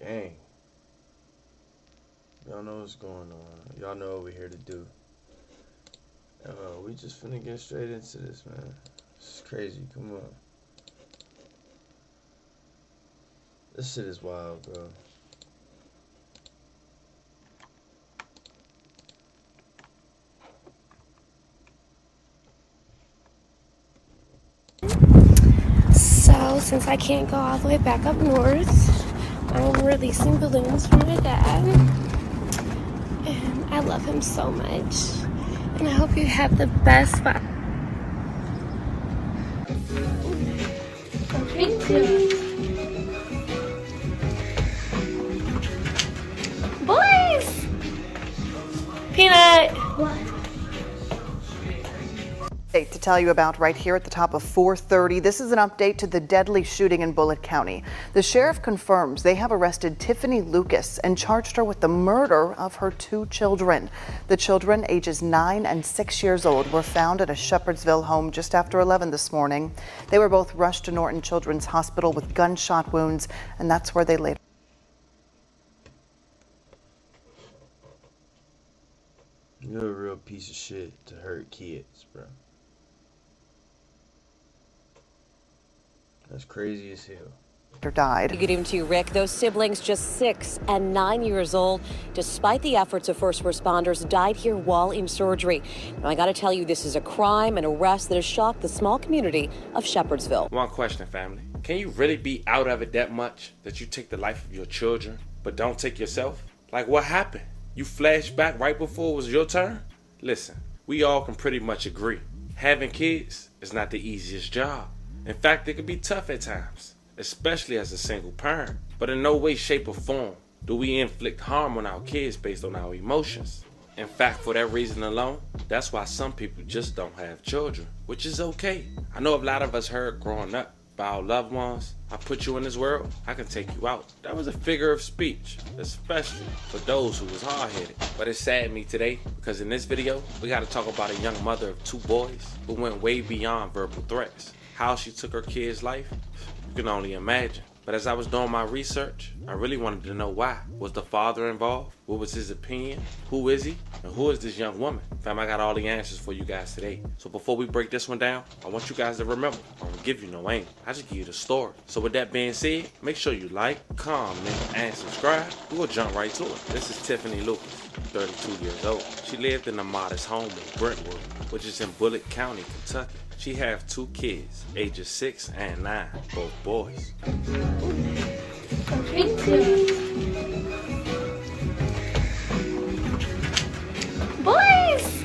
Gang. Y'all know what's going on. Y'all know what we're here to do. We just finna get straight into this, man. This is crazy. Come on. This shit is wild, bro. So, since I can't go all the way back up north, I'm releasing balloons for my dad. And I love him so much. And I hope you have the best spot. Thank you. Boys! Peanut! What? To tell you about right here at the top of 4:30. This is an update to the deadly shooting in Bullitt County. The sheriff confirms they have arrested Tiffany Lucas and charged her with the murder of her 2 children. The children, ages 9 and 6 years old, were found at a Shepherdsville home just after 11 this morning. They were both rushed to Norton Children's Hospital with gunshot wounds, and that's where they later. You're a real piece of shit to hurt kids, bro. That's crazy as hell. Died. Good evening to you, Rick. Those siblings, just 6 and 9 years old, despite the efforts of first responders, died here while in surgery. Now, I got to tell you, this is a crime, an arrest that has shocked the small community of Shepherdsville. One question, family. Can you really be out of it that much that you take the life of your children, but don't take yourself? Like, what happened? You flashed back right before it was your turn? Listen, we all can pretty much agree. Having kids is not the easiest job. In fact, it can be tough at times, especially as a single parent. But in no way, shape, or form do we inflict harm on our kids based on our emotions. In fact, for that reason alone, that's why some people just don't have children, which is okay. I know a lot of us heard growing up by our loved ones, I put you in this world, I can take you out. That was a figure of speech, especially for those who was hard-headed. But it saddened me today because in this video, we got to talk about a young mother of 2 boys who went way beyond verbal threats. How she took her kid's life, you can only imagine. But as I was doing my research, I really wanted to know why. Was the father involved? What was his opinion? Who is he? And who is this young woman? Fam, I got all the answers for you guys today. So before we break this one down, I want you guys to remember, I don't give you no aim. I just give you the story. So with that being said, make sure you like, comment, and subscribe. We're gonna jump right to it. This is Tiffany Lucas, 32 years old. She lived in a modest home in Brentwood, which is in Bullitt County, Kentucky. She have 2 kids, ages 6 and 9, both boys. Thank you. Boys!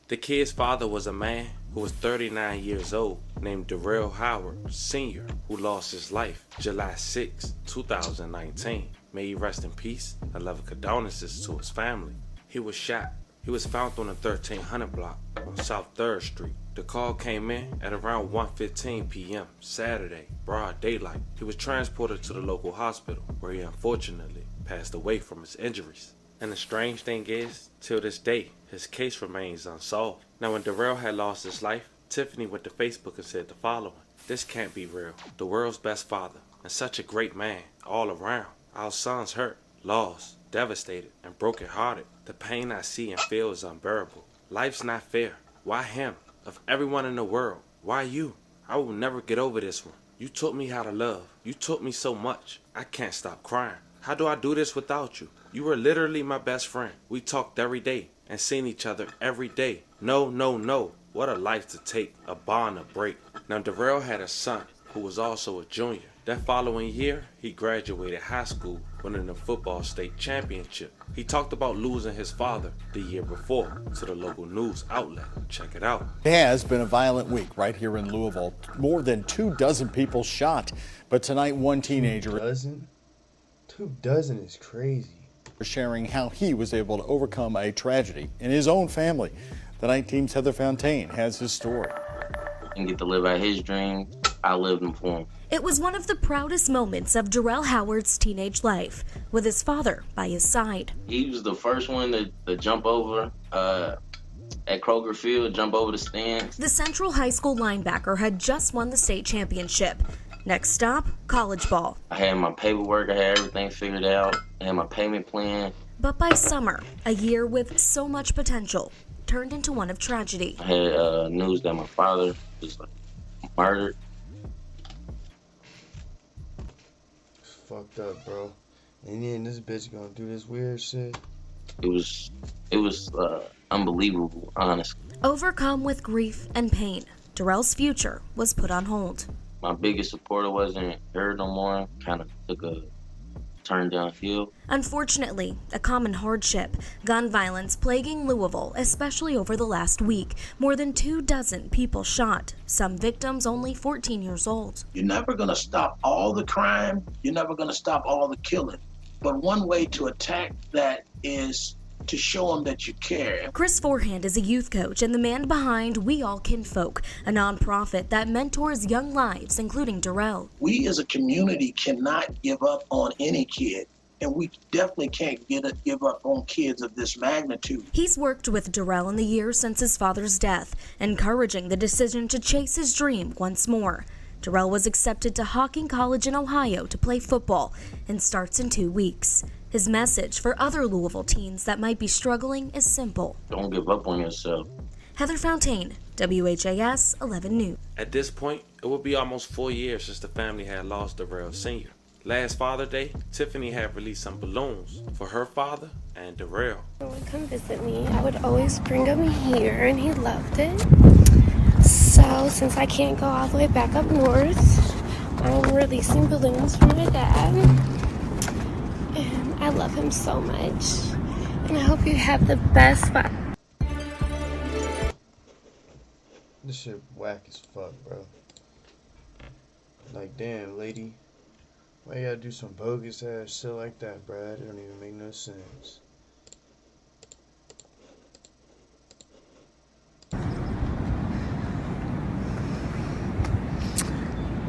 The kid's father was a man who was 39 years old, named Darrell Howard Sr., who lost his life July 6, 2019. May he rest in peace. I love condolences to his family. He was shot. He was found on the 1300 block on South 3rd Street. The call came in at around 1:15 p.m. Saturday, broad daylight. He was transported to the local hospital where he unfortunately passed away from his injuries. And the strange thing is, till this day, his case remains unsolved. Now when Darrell had lost his life, Tiffany went to Facebook and said the following: "This can't be real. The world's best father and such a great man all around. Our son's hurt, lost, devastated, and brokenhearted. The pain I see and feel is unbearable. Life's not fair. Why him? Of everyone in the world, why you? I will never get over this one. You taught me how to love. You taught me so much. I can't stop crying. How do I do this without you? You were literally my best friend. We talked every day and seen each other every day. No, no, no. What a life to take, a bond to break." Now Darrell had a son who was also a junior. That following year, he graduated high school, winning the football state championship. He talked about losing his father the year before to the local news outlet. Check it out. It has been a violent week right here in Louisville. More than 24 people shot. But tonight, one teenager 24 is crazy. sharing how he was able to overcome a tragedy in his own family. The Night Team's Heather Fontaine has his story. And get to live out his dreams. I lived them for him. It was one of the proudest moments of Darrell Howard's teenage life, with his father by his side. He was the first one to jump over at Kroger Field, jump over the stands. The Central High School linebacker had just won the state championship. Next stop, college ball. I had my paperwork, I had everything figured out, I had my payment plan. But by summer, a year with so much potential turned into one of tragedy. I had news that my father was murdered. It's fucked up, bro. And then this bitch gonna do this weird shit. It was unbelievable, honestly. Overcome with grief and pain, Darrell's future was put on hold. My biggest supporter wasn't here no more. Kind of took a turn downhill. Unfortunately, a common hardship, gun violence plaguing Louisville, especially over the last week. More than 24 people shot, some victims only 14 years old. You're never going to stop all the crime. You're never going to stop all the killing. But one way to attack that is to show them that you care. Chris Forehand is a youth coach and the man behind We All Kinfolk, a nonprofit that mentors young lives, including Darrell. We as a community cannot give up on any kid, and we definitely can't give up on kids of this magnitude. He's worked with Darrell in the years since his father's death, encouraging the decision to chase his dream once more. Darrell was accepted to Hocking College in Ohio to play football and starts in 2 weeks. His message for other Louisville teens that might be struggling is simple. Don't give up on yourself. Heather Fontaine, WHAS 11 News. At this point, it would be almost 4 years since the family had lost Darrell Sr. Last Father's Day, Tiffany had released some balloons for her father and Darrell. When he would come visit me, I would always bring him here, and he loved it. So, since I can't go all the way back up north, I'm releasing balloons for my dad. And I love him so much. And I hope you have the best fun. This shit whack as fuck, bro. Like, damn, lady. Why you gotta do some bogus ass shit like that, bro? That don't even make no sense.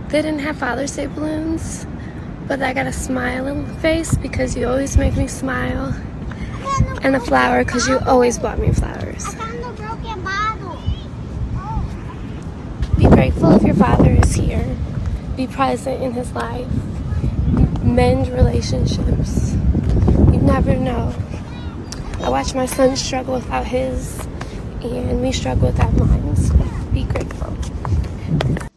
They didn't have Father's Day balloons, but I got a smile on the face because you always make me smile. And a flower because you always bought me flowers. I found a broken bottle. Be grateful if your father is here. Be present in his life. Mend relationships. You never know. I watch my son struggle without his, and we struggle without mine. So be grateful.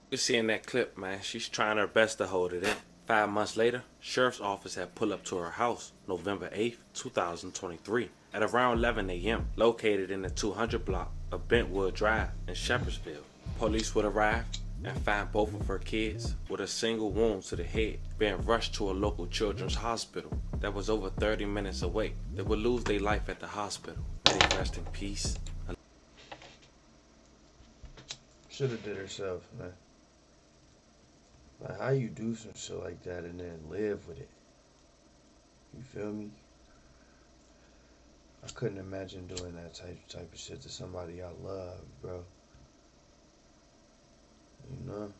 You see in that clip, man, she's trying her best to hold it in. 5 months later, sheriff's office had pulled up to her house, November 8th, 2023, at around 11 a.m., located in the 200 block of Bentwood Drive in Shepherdsville. Police would arrive and find both of her kids with a single wound to the head, being rushed to a local children's hospital that was over 30 minutes away. They would lose their life at the hospital. May they rest in peace. Should have did herself, man. Like, how you do some shit like that and then live with it? You feel me? I couldn't imagine doing that type of shit to somebody I love, bro. You know?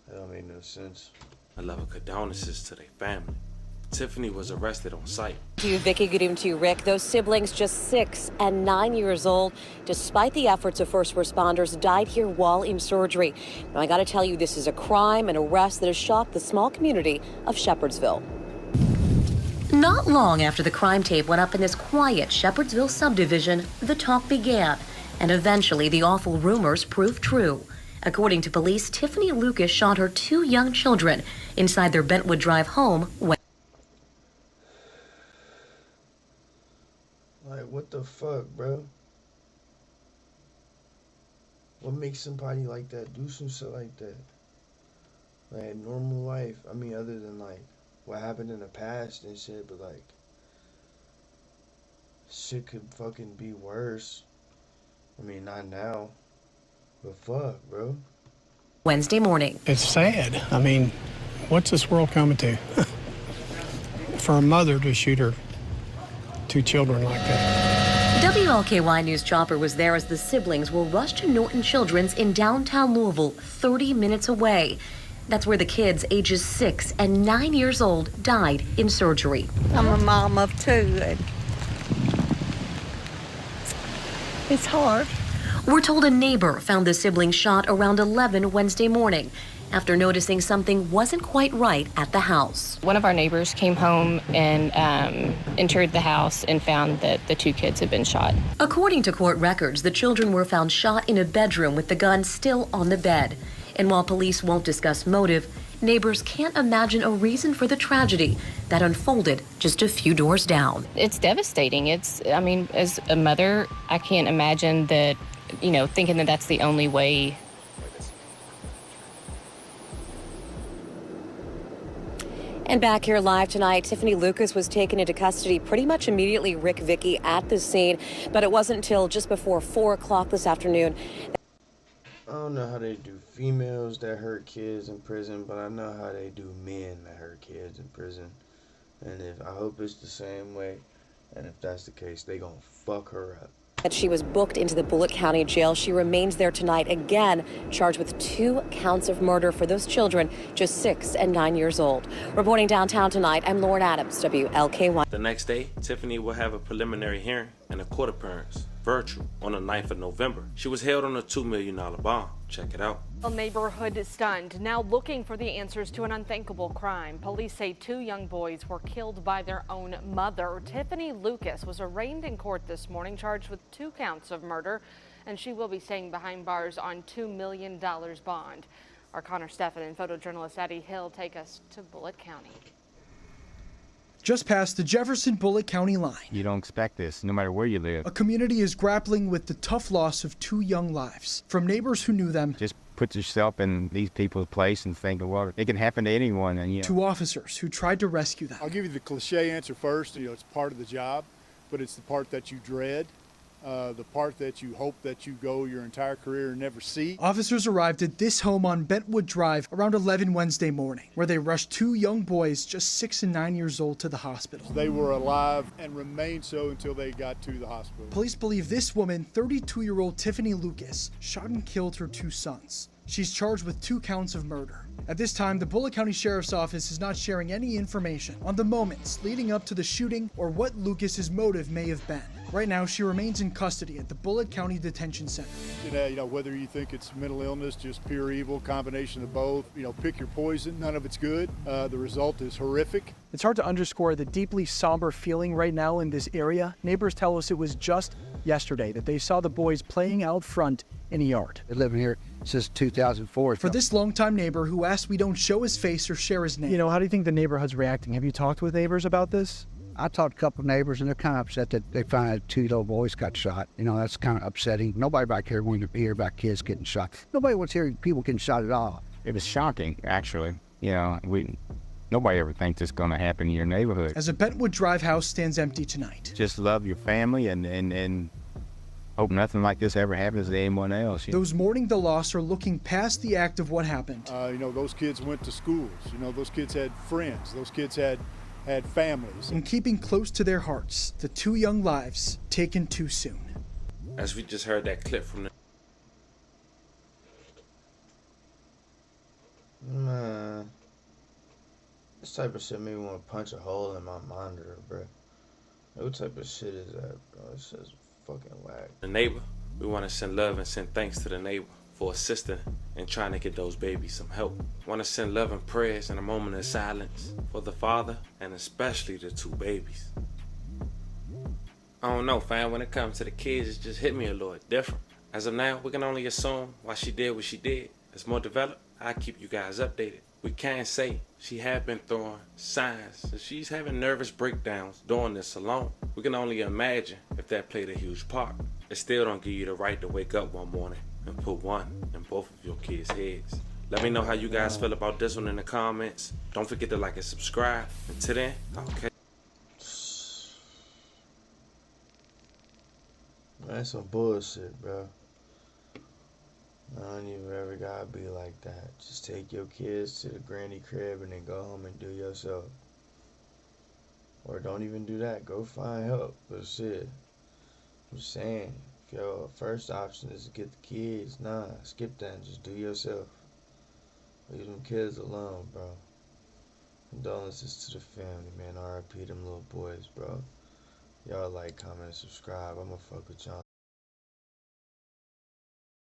That don't make no sense. I love her condolences to their family. Tiffany was arrested on site. To you, Vicky. Good evening to you, Rick. Those siblings, just 6 and 9 years old, despite the efforts of first responders, died here while in surgery. Now, I got to tell you, this is a crime, an arrest that has shocked the small community of Shepherdsville. Not long after the crime tape went up in this quiet Shepherdsville subdivision, the talk began, and eventually the awful rumors proved true. According to police, Tiffany Lucas shot her 2 young children inside their Bentwood Drive home. Like, what the fuck, bro? What makes somebody like that do some shit like that? Like, normal life, I mean, other than, like, what happened in the past and shit, but, like, shit could fucking be worse. I mean, not now, but fuck, bro. Wednesday morning. It's sad. I mean, what's this world coming to? For a mother to shoot her 2 children like that. WLKY News Chopper was there as the siblings were rushed to Norton Children's in downtown Louisville, 30 minutes away. That's where the kids, ages 6 and 9 years old, died in surgery. I'm a mom of 2. And it's hard. We're told a neighbor found the siblings shot around 11 Wednesday morning after noticing something wasn't quite right at the house. One of our neighbors came home and entered the house and found that the two kids had been shot. According to court records, the children were found shot in a bedroom with the gun still on the bed. And while police won't discuss motive, neighbors can't imagine a reason for the tragedy that unfolded just a few doors down. It's devastating. I mean, as a mother, I can't imagine that, thinking that that's the only way. And back here live tonight, Tiffany Lucas was taken into custody pretty much immediately, Rick Vicky, at the scene. But it wasn't until just before 4 o'clock this afternoon. I don't know how they do females that hurt kids in prison, but I know how they do men that hurt kids in prison. And I hope it's the same way. And if that's the case, they gonna fuck her up. She was booked into the Bullitt County Jail. She remains there tonight, again charged with 2 counts of murder for those children just 6 and 9 years old. Reporting downtown tonight, I'm Lauren Adams, WLKY. The next day, Tiffany will have a preliminary hearing and a court appearance, virtual, on the 9th of November. She was held on a $2 million bond. Check it out. A neighborhood is stunned, now looking for the answers to an unthinkable crime. Police say 2 young boys were killed by their own mother. Tiffany Lucas was arraigned in court this morning, charged with 2 counts of murder, and she will be staying behind bars on $2 million bond. Our Connor Steffen and photojournalist Eddie Hill take us to Bullitt County. Just past the Jefferson-Bullitt County line, you don't expect this, no matter where you live. A community is grappling with the tough loss of 2 young lives. From neighbors who knew them, just put yourself in these people's place and think, well, it can happen to anyone. And to officers who tried to rescue them. I'll give you the cliche answer first. It's part of the job, but it's the part that you dread. The part that you hope that you go your entire career and never see. Officers arrived at this home on Bentwood Drive around 11 Wednesday morning, where they rushed 2 young boys just 6 and 9 years old to the hospital. They were alive and remained so until they got to the hospital. Police believe this woman, 32-year-old Tiffany Lucas, shot and killed her 2 sons. She's charged with 2 counts of murder. At this time, the Bullitt County Sheriff's Office is not sharing any information on the moments leading up to the shooting or what Lucas's motive may have been. Right now, she remains in custody at the Bullitt County Detention Center. Whether you think it's mental illness, just pure evil, combination of both, pick your poison. None of it's good. The result is horrific. It's hard to underscore the deeply somber feeling right now in this area. Neighbors tell us it was just yesterday that they saw the boys playing out front in a yard. Been living here since 2004. For this longtime neighbor who asked we don't show his face or share his name. How do you think the neighborhood's reacting? Have you talked with neighbors about this? I talked to a couple of neighbors, and they're kind of upset that they find out 2 little boys got shot. That's kind of upsetting. Nobody back here wants to hear about kids getting shot. Nobody wants to hear people getting shot at all. It was shocking, actually. Nobody ever thinks it's going to happen in your neighborhood. As a Bentwood Drive house stands empty tonight. Just love your family and hope nothing like this ever happens to anyone else. Those mourning the loss are looking past the act of what happened. Those kids went to schools. Those kids had friends. Those kids had families. And keeping close to their hearts, the 2 young lives taken too soon. As we just heard that clip from the... Man, this type of shit made me want to punch a hole in my monitor, bro. What type of shit is that, bro? It's just fucking whack. The neighbor, we want to send love and send thanks to the neighbor for assisting and trying to get those babies some help. Want to send love and prayers and a moment of silence for the father and especially the 2 babies. I don't know, fam, when it comes to the kids, it just hit me a little different. As of now, we can only assume why she did what she did. As more developed, I'll keep you guys updated. We can't say she had been throwing signs that she's having nervous breakdowns during this alone. We can only imagine if that played a huge part. It still don't give you the right to wake up one morning and put one in both of your kids' heads. Let me know how you guys feel about this one in the comments. Don't forget to like and subscribe. Until then, okay. That's some bullshit, bro. I don't even ever gotta be like that. Just take your kids to the granny crib and then go home and do yourself. Or don't even do that. Go find help. But shit, I'm saying, if your first option is to get the kids, nah, skip that and just do yourself. Leave them kids alone, bro. Condolences to the family, man. RIP them little boys, bro. Y'all like, comment, and subscribe. I'ma fuck with y'all.